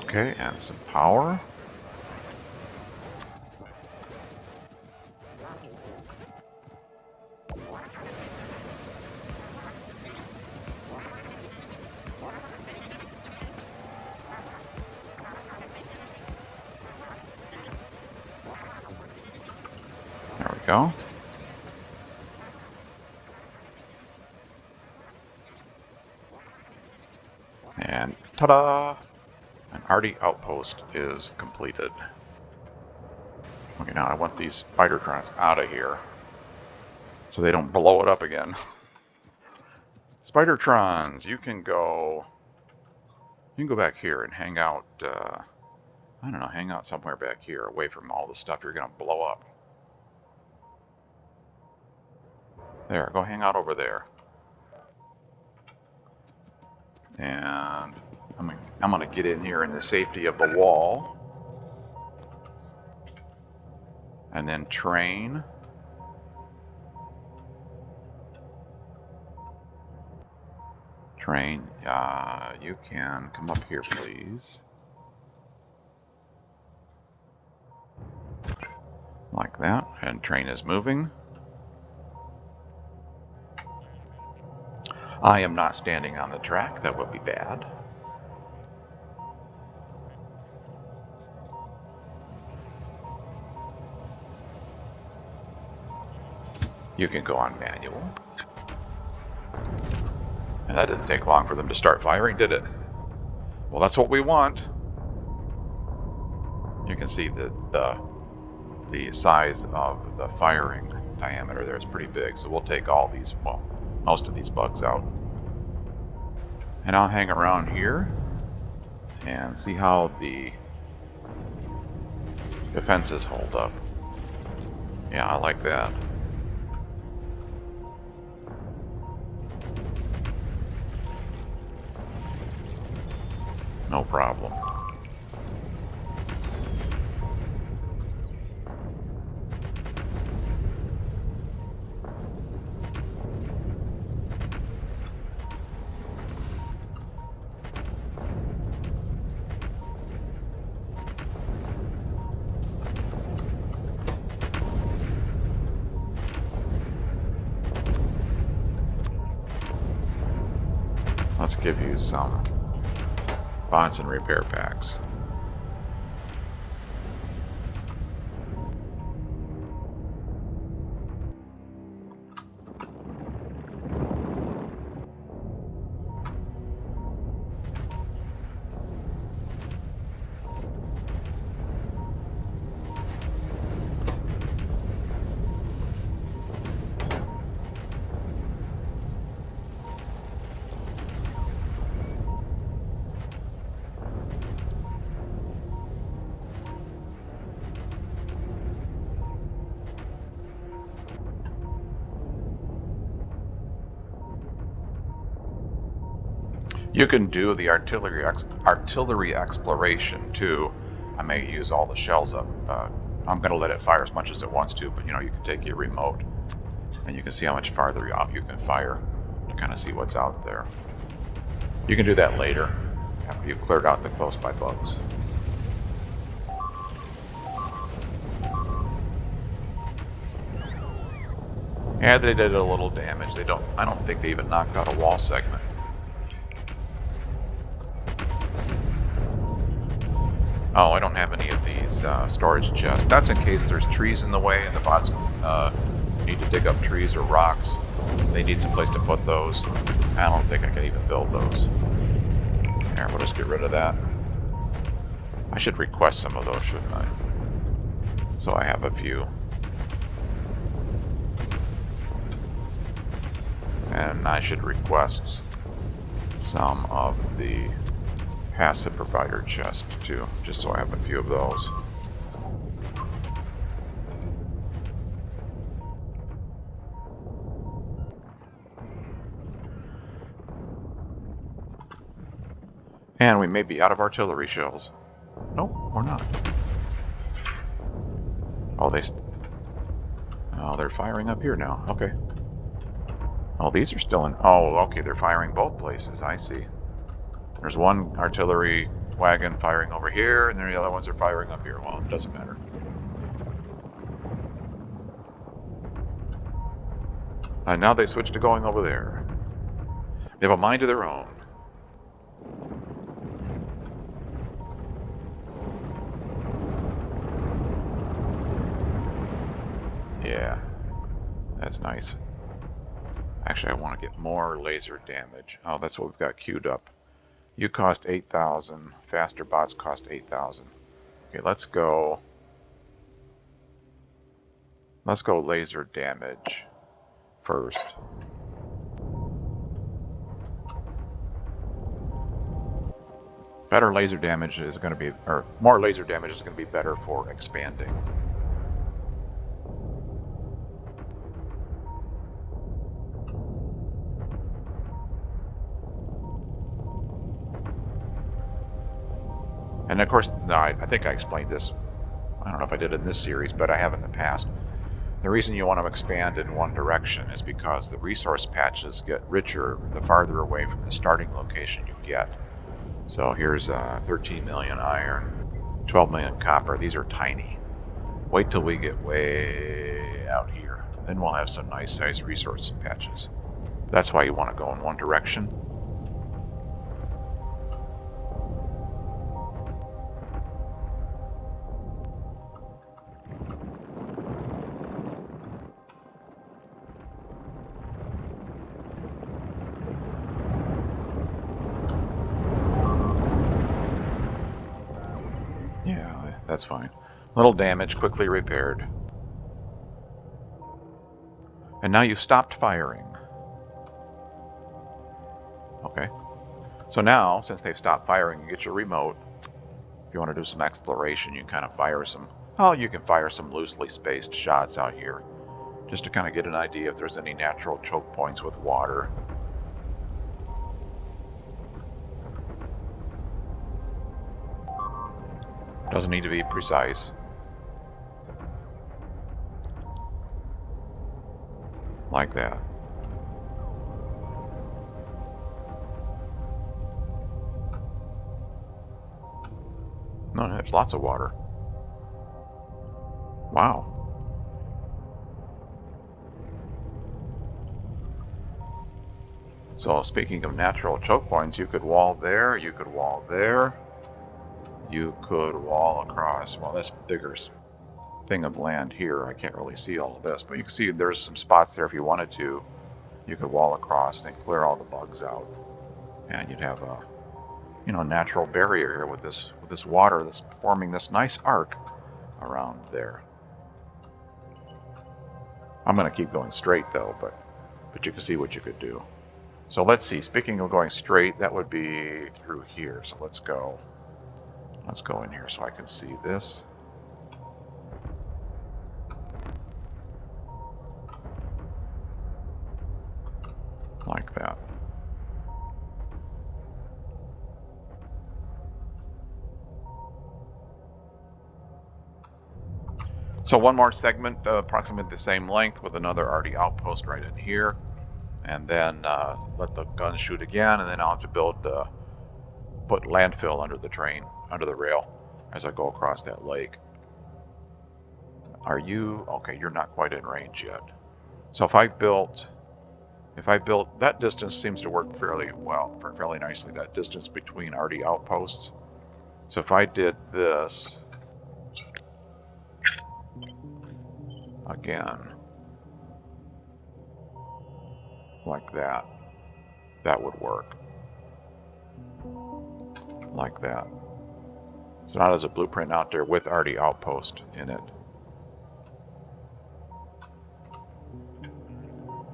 Okay, and some power. There we go. And ta-da! An Arti outpost is completed. Okay, now I want these Spidertrons out of here so they don't blow it up again. Spidertrons, you can go back here and hang out, I don't know, hang out somewhere back here away from all the stuff you're going to blow up. There, go hang out over there. And I'm going to get in here in the safety of the wall. And then train. Train, you can come up here, please. Like that. And train is moving. I am not standing on the track. That would be bad. You can go on manual. And that didn't take long for them to start firing, did it? Well, that's what we want. You can see the size of the firing diameter there is pretty big, so we'll take all these, well, most of these bugs out. And I'll hang around here and see how the defenses hold up. Yeah, I like that. No problem. Let's give you some bots and repair packs. You can do the artillery exploration too. I may use all the shells up. I'm going to let it fire as much as it wants to, but you know, you can take your remote and you can see how much farther out you can fire to kind of see what's out there. You can do that later after you've cleared out the close by bugs. Yeah, they did a little damage. I don't think they even knocked out a wall segment. Oh, I don't have any of these storage chests. That's in case there's trees in the way and the bots need to dig up trees or rocks. They need some place to put those. I don't think I can even build those. Here, we'll just get rid of that. I should request some of those, shouldn't I? So I have a few. And I should request some of the passive provider chest too, just so I have a few of those. And we may be out of artillery shells. Nope, we're not. Oh, they're firing up here now. Okay. Oh, these are still in. Oh, okay, they're firing both places. I see. There's one artillery wagon firing over here, and then the other ones are firing up here. Well, it doesn't matter. And now they switch to going over there. They have a mind of their own. Yeah, that's nice. Actually, I want to get more laser damage. Oh, that's what we've got queued up. You cost 8,000. Faster bots cost 8,000. Okay, let's go. Let's go laser damage first. Better laser damage is going to be, or more laser damage is going to be better for expanding. And of course, no, I think I explained this. I don't know if I did in this series, but I have in the past. The reason you want to expand in one direction is because the resource patches get richer the farther away from the starting location you get. So here's 13 million iron, 12 million copper. These are tiny. Wait till we get way out here. Then we'll have some nice sized resource patches. That's why you want to go in one direction. That's fine. Little damage, quickly repaired. And now you've stopped firing. Okay. So now, since they've stopped firing, you get your remote. If you want to do some exploration, you can kind of fire some... Oh, you can fire some loosely spaced shots out here, just to kind of get an idea if there's any natural choke points with water. Doesn't need to be precise. Like that. No, there's lots of water. Wow. So speaking of natural choke points, you could wall there, you could wall there, you could wall across, well, this bigger thing of land here. I can't really see all of this, but you can see there's some spots there if you wanted to. You could wall across and clear all the bugs out, and you'd have a, you know, natural barrier here with this water that's forming this nice arc around there. I'm going to keep going straight though, but you can see what you could do. So let's see. Speaking of going straight, that would be through here. So let's go in here so I can see this. Like that. So one more segment, approximately the same length, with another Arti outpost right in here, and then let the gun shoot again, and then I'll have to put landfill under the train, under the rail, as I go across that lake. Are you okay? You're not quite in range yet. So if I built that distance seems to work fairly well, fairly nicely. That distance between Arti outposts. So if I did this again, like that, that would work. Like that. So now there's a blueprint out there with Arti outpost in it.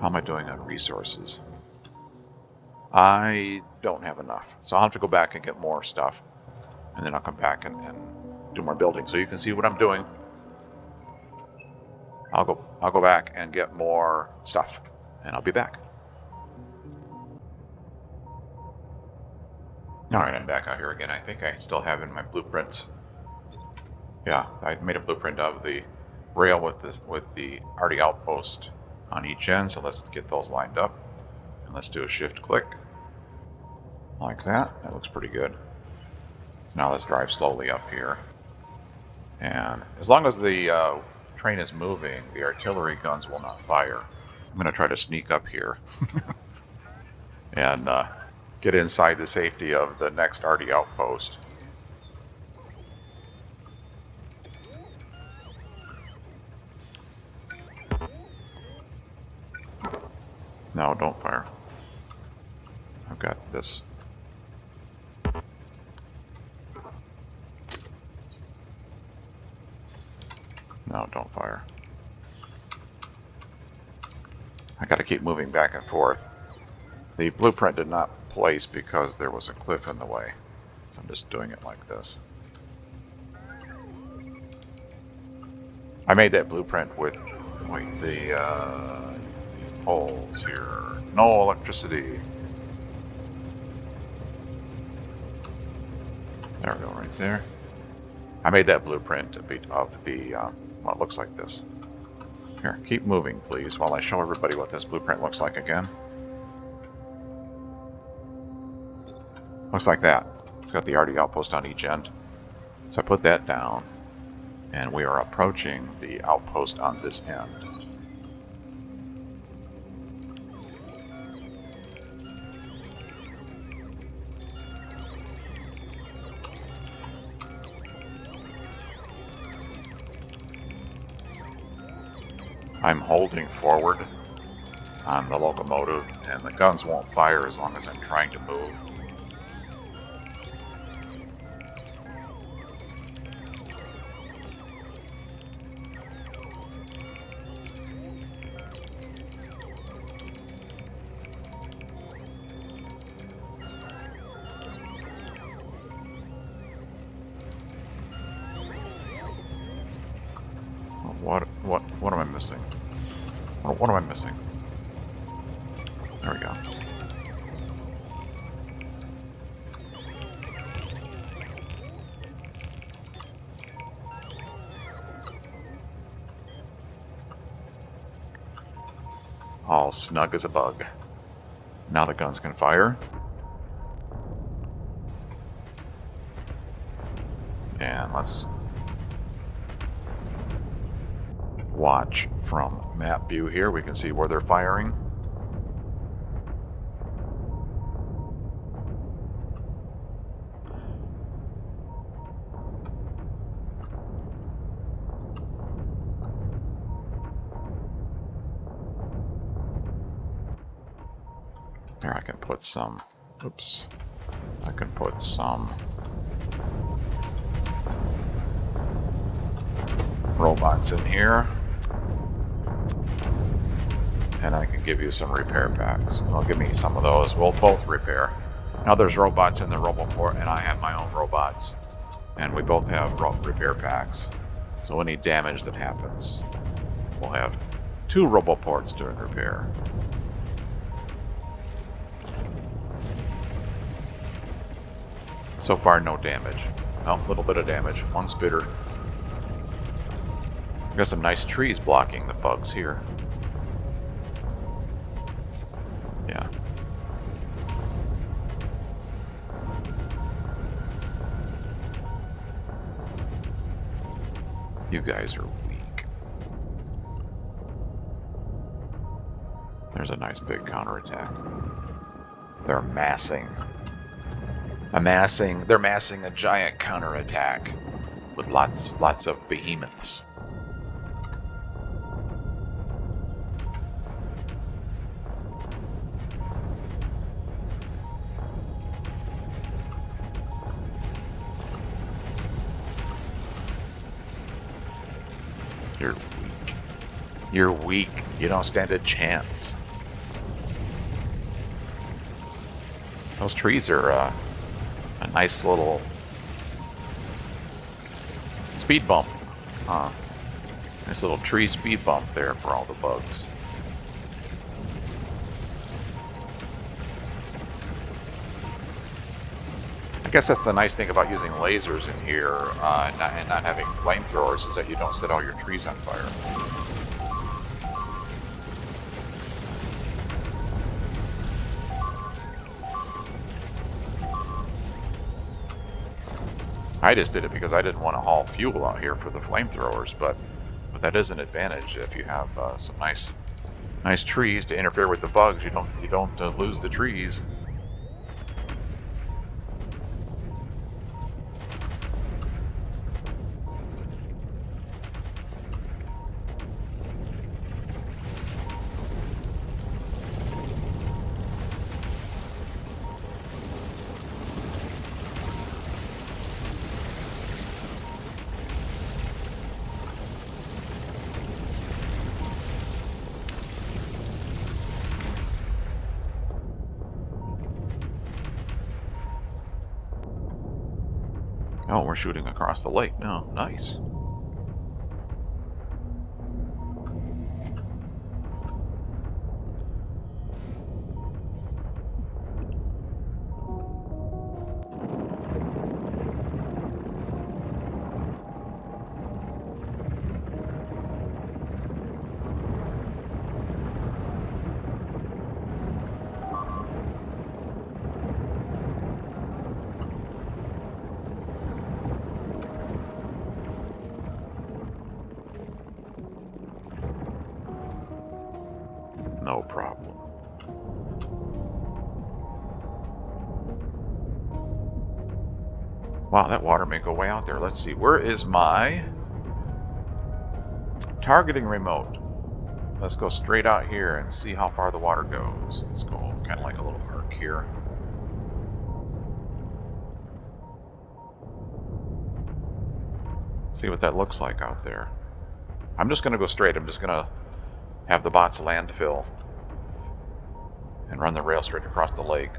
How am I doing on resources? I don't have enough. So I'll have to go back and get more stuff. And then I'll come back and do more building. So you can see what I'm doing. I'll go back and get more stuff. And I'll be back. Alright, I'm back out here again. I think I still have in my blueprints. Yeah, I made a blueprint of the rail with the Arti outpost on each end. So let's get those lined up. And let's do a shift click. Like that. That looks pretty good. So now let's drive slowly up here. And as long as the train is moving, the artillery guns will not fire. I'm going to try to sneak up here and get inside the safety of the next Arti outpost. No, don't fire. I've got this. No, don't fire. I got to keep moving back and forth. The blueprint did not place because there was a cliff in the way. So I'm just doing it like this. I made that blueprint with the poles here. No electricity. There we go, right there. I made that blueprint of the, well, it looks like this. Here, keep moving, please, while I show everybody what this blueprint looks like again. Looks like that. It's got the Arti outpost on each end. So I put that down, and we are approaching the outpost on this end. I'm holding forward on the locomotive, and the guns won't fire as long as I'm trying to move. What am I missing? What am I missing? There we go. All snug as a bug. Now the guns can fire. And let's watch from map view here. We can see where they're firing. Here I can put some, oops, I can put some robots in here. And I can give you some repair packs. Well, give me some of those. We'll both repair. Now there's robots in the Roboport, and I have my own robots. And we both have repair packs. So any damage that happens, we'll have 2 Roboports doing repair. So far, no damage. Oh, a little bit of damage. 1 spitter. Got some nice trees blocking the bugs here. Yeah. You guys are weak. There's a nice big counterattack. They're massing. They're massing a giant counterattack with lots of behemoths. You're weak. You're weak. You don't stand a chance. Those trees are a nice little speed bump. Nice little tree speed bump there for all the bugs. I guess that's the nice thing about using lasers in here and not having flamethrowers, is that you don't set all your trees on fire. I just did it because I didn't want to haul fuel out here for the flamethrowers, but that is an advantage if you have some nice trees to interfere with the bugs. You don't lose the trees. Oh, we're shooting across the lake now. Nice. No problem. Wow, that water may go way out there. Let's see. Where is my targeting remote? Let's go straight out here and see how far the water goes. Let's go kind of like a little arc here. See what that looks like out there. I'm just going to go straight. I'm just going to have the bots landfill and run the rail straight across the lake.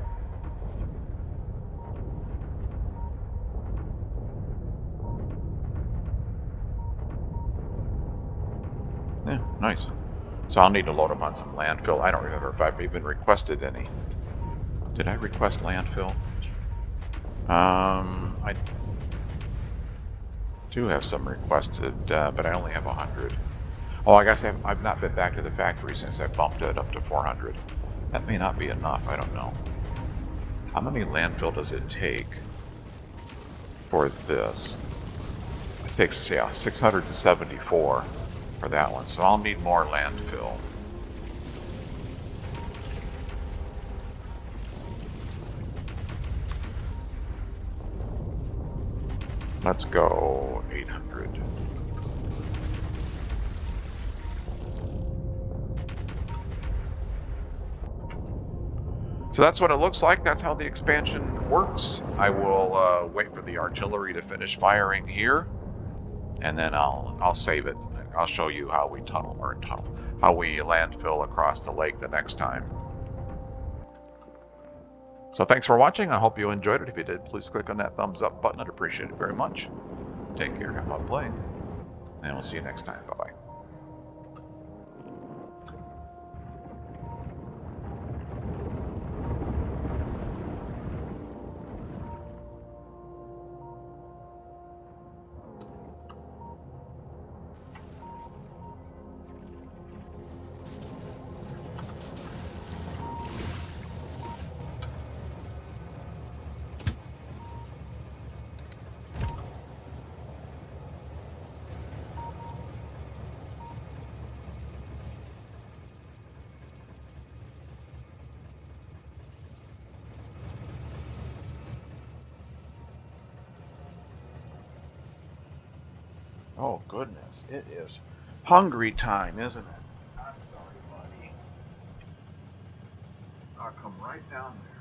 Yeah, nice. So I'll need to load up on some landfill. I don't remember if I've even requested any. Did I request landfill? I do have some requested, but I only have 100. Oh, I guess I've not been back to the factory since I bumped it up to 400. That may not be enough, I don't know. How many landfill does it take for this? It takes, yeah, 674 for that one, so I'll need more landfill. Let's go 800. So that's what it looks like. That's how the expansion works. I will wait for the artillery to finish firing here, and then I'll save it. I'll show you how we how we landfill across the lake the next time. So thanks for watching. I hope you enjoyed it. If you did, please click on that thumbs up button. I'd appreciate it very much. Take care, have fun playing, and we'll see you next time. Bye-bye. Oh, goodness. It is hungry time, isn't it? I'm sorry, buddy. I'll come right down there.